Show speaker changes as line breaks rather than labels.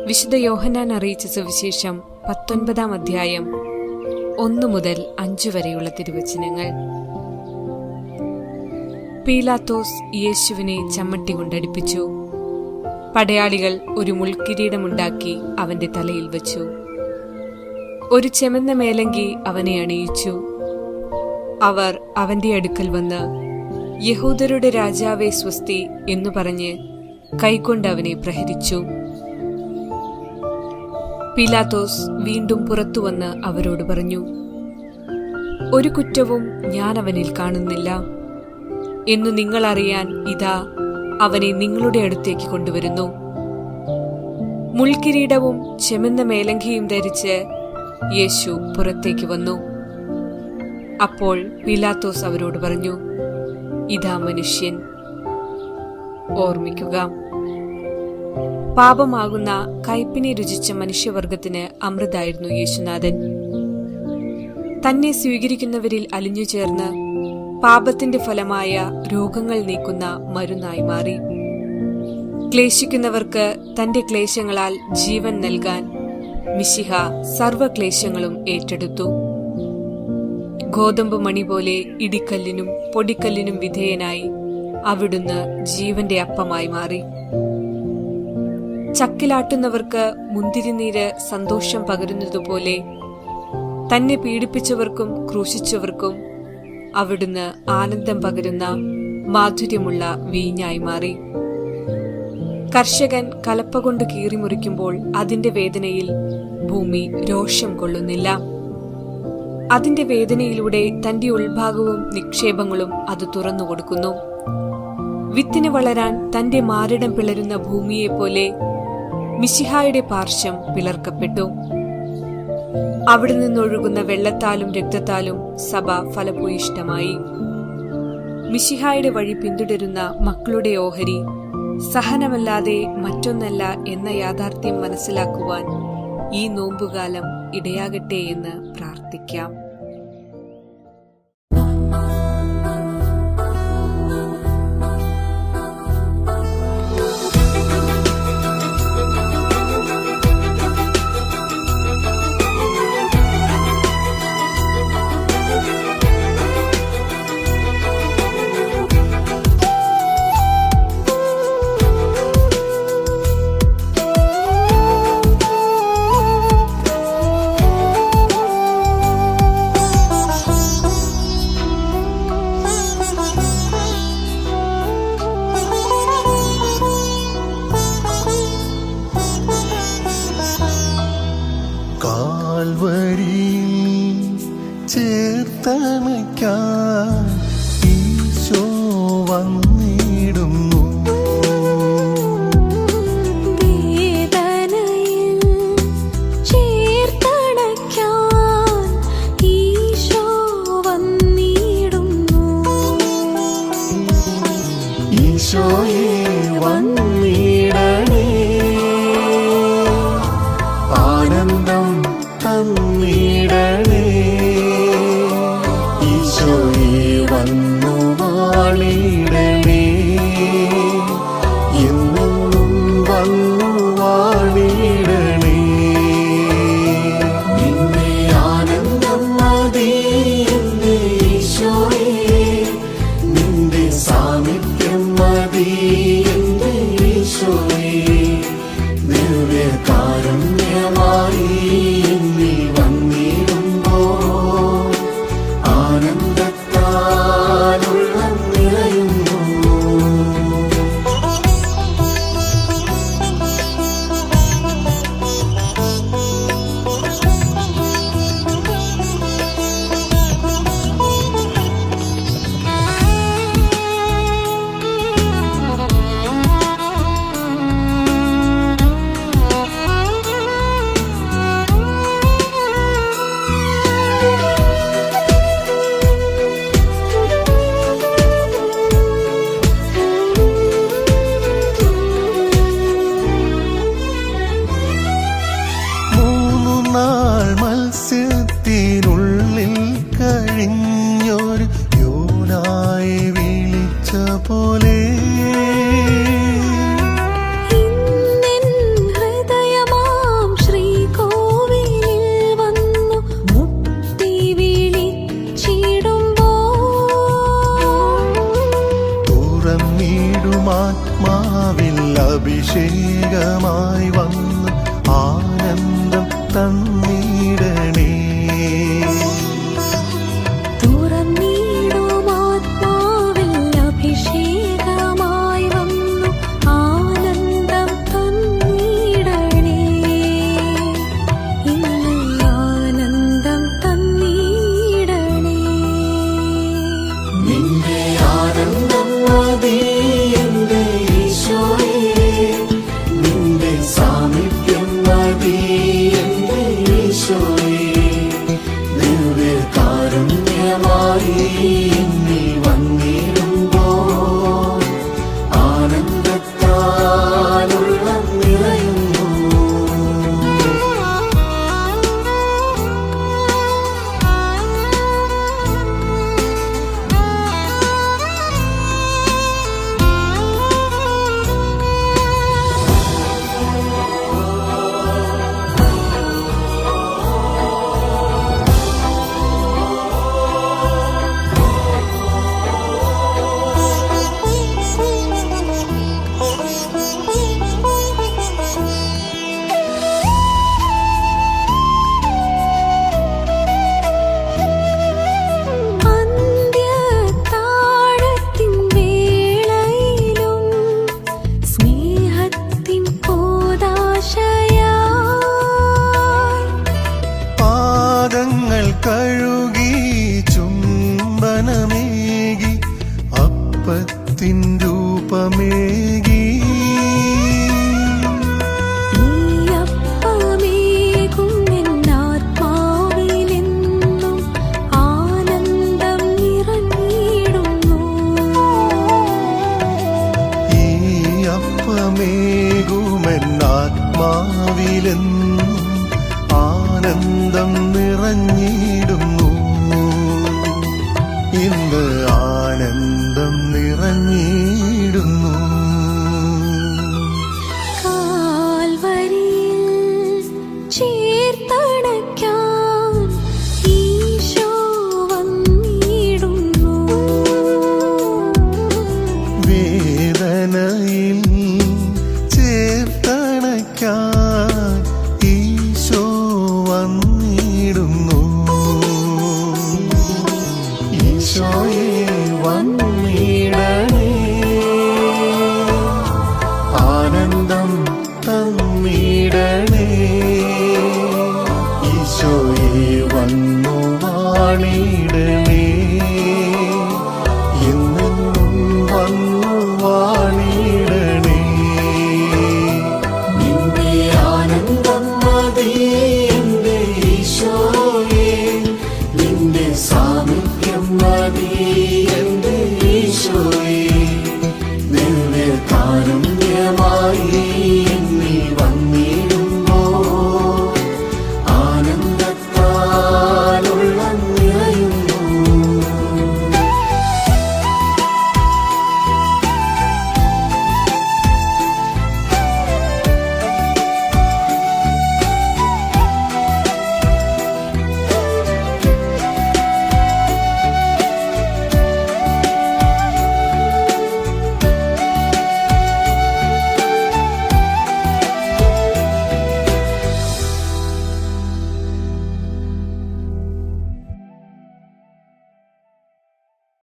വിശുദ്ധ യോഹന്നാൻ അറിയിച്ച സുവിശേഷം 19 അധ്യായം 1 മുതൽ 5 വരെയുള്ള തിരുവചനങ്ങൾ. പീലാത്തോസ് യേശുവിനെ ചമ്മട്ടി കൊണ്ടടിപ്പിച്ചു. പടയാളികൾ ഒരു മുൾക്കിരീടമുണ്ടാക്കി അവന്റെ തലയിൽ വച്ചു. ഒരു ചെമന്ന മേലങ്കി അവനെ അണിയിച്ചു. അവർ അവന്റെ അടുക്കൽ വന്ന്, യഹൂദരുടെ രാജാവേ സ്വസ്തി എന്നു പറഞ്ഞ് കൈകൊണ്ട് അവനെ പ്രഹരിച്ചു. പീലാത്തോസ് വീണ്ടും പുറത്തുവന്ന് അവരോട് പറഞ്ഞു, ഒരു കുറ്റവും ഞാൻ അവനിൽ കാണുന്നില്ല എന്നു നിങ്ങൾ അറിയാൻ ഇതാ അവനെ നിങ്ങളുടെ അടുത്തേക്ക് കൊണ്ടുവരുന്നു. മുൾക്കിരീടവും ചെമന്ന മേലങ്കിയും ധരിച്ച് യേശു പുറത്തേക്ക് വന്നു. അപ്പോൾ പീലാത്തോസ് അവരോട് പറഞ്ഞു, ഇതാ മനുഷ്യൻ. ഓർമ്മിക്കുക, പാപമാകുന്ന കയ്പിനെ രുചിച്ച മനുഷ്യവർഗത്തിന് അമൃതായിരുന്നു യേശുനാഥൻ. തന്നെ സ്വീകരിക്കുന്നവരിൽ അലിഞ്ഞു ചേർന്ന് പാപത്തിന്റെ ഫലമായ രോഗങ്ങൾ നീക്കുന്ന മരുന്നായി മാറി. ക്ലേശിക്കുന്നവർക്ക് തന്റെ ക്ലേശങ്ങളാൽ ജീവൻ നൽകാൻ മിശിഹ സർവക്ലേശങ്ങളും ഏറ്റെടുത്തു. ഗോതമ്പ് മണി പോലെ ഇടിക്കല്ലിനും പൊടിക്കല്ലിനും വിധേയനായി അവിടുന്ന് ജീവന്റെ അപ്പമായി മാറി. ചക്കിലാട്ടുന്നവർക്ക് മുന്തിരിനീര് സന്തോഷം പകരുന്നതുപോലെ തന്നെ പീഡിപ്പിച്ചവർക്കും ക്രൂശിച്ചവർക്കും അവിടുന്ന് ആനന്ദം പകരുന്ന മാധുര്യമുള്ള വീഞ്ഞായി മാറി. കർഷകൻ കലപ്പ കൊണ്ട് കീറിമുറിക്കുമ്പോൾ അതിന്റെ വേദനയിൽ ഭൂമി രോഷം കൊള്ളുന്നില്ല. അതിന്റെ വേദനയിലൂടെ തന്റെ ഉൾഭാഗവും നിക്ഷേപങ്ങളും അത് തുറന്നുകൊടുക്കുന്നു. വിത്തിന് വളരാൻ തന്റെ മാറിടം പിളരുന്ന ഭൂമിയെപ്പോലെ മിശിഹായുടെ പാർശ്വം പിളർക്കപ്പെട്ടു. അവിടെ നിന്നൊഴുകുന്ന വെള്ളത്താലും രക്തത്താലും സഭ ഫലഭൂയിഷ്ഠമായി. മിശിഹായുടെ വഴി പിന്തുടരുന്ന മക്കളുടെ ഓഹരി സഹനമല്ലാതെ മറ്റൊന്നല്ല എന്ന യാഥാർത്ഥ്യം മനസ്സിലാക്കുവാൻ ഈ നോമ്പുകാലം ഇടയാകട്ടെ എന്ന് പ്രാർത്ഥിക്കാം.
ചേർത്തണയ്ക്കാൻ ഈശോ വന്നിടുന്നു.
വേദനയിൽ ചേർത്തണയ്ക്കാൻ ഈശോ വന്നിടുന്നു.
ഈശോയെ വന്നിടണേ, ആനന്ദം തന്നിടണേ. ഈശോയെ അഭിഷേകമായി വന്ന് ആനന്ദം തന്നിടണേ.
തുറന്നിടും ആത്മാവിൽ അഭിഷേകമായി വന്നു ആനന്ദം തന്നിടണേ. ഇന്ന് ആനന്ദം തന്നിടണേ.
നിന്റെ ആനന്ദം മതി എന്റെ ഈശോയേ, നിന്റെ സാമീപ്യം മതി എന്റെ ഈശോയേ. ദിവ്യകാരുണ്യമായി നീ വന്നിടുമ്പോൾ ആനന്ദത്താലുള്ള നിറയുന്നു.
അന്ത്യത്താഴത്തിൻ വേളയിലും സ്നേഹത്തിൻ കൂദാശയായി
പാദങ്ങൾ കഴുകി ചുംബനമേകി അപ്പത്തിൻ രൂപമേകി.
ഈ അപ്പമേകും എന്നാത്മാവിലെന്നും ആനന്ദം നിറഞ്ഞിടുന്നു.
ഈ അപ്പമേകുമെന്നാത്മാവിലെന്നും ആനന്ദം നിറഞ്ഞിടുന്നു. ഇന്ന് ആനന്ദം നിറഞ്ഞിടുന്നു.
കാൽവരിയിൽ ചേർത്തണയ്ക്കാൻ ഈശോ വന്നിടുന്നു.
വേദനയിൽ ചേർത്തണയ്ക്കാൻ ഈശോ വന്നിടുന്നു. ഈശോയെ വന്നിടണേ, ആനന്ദം തന്നിടണേ. ഈശോയെ വന്നു വാണിടണേ.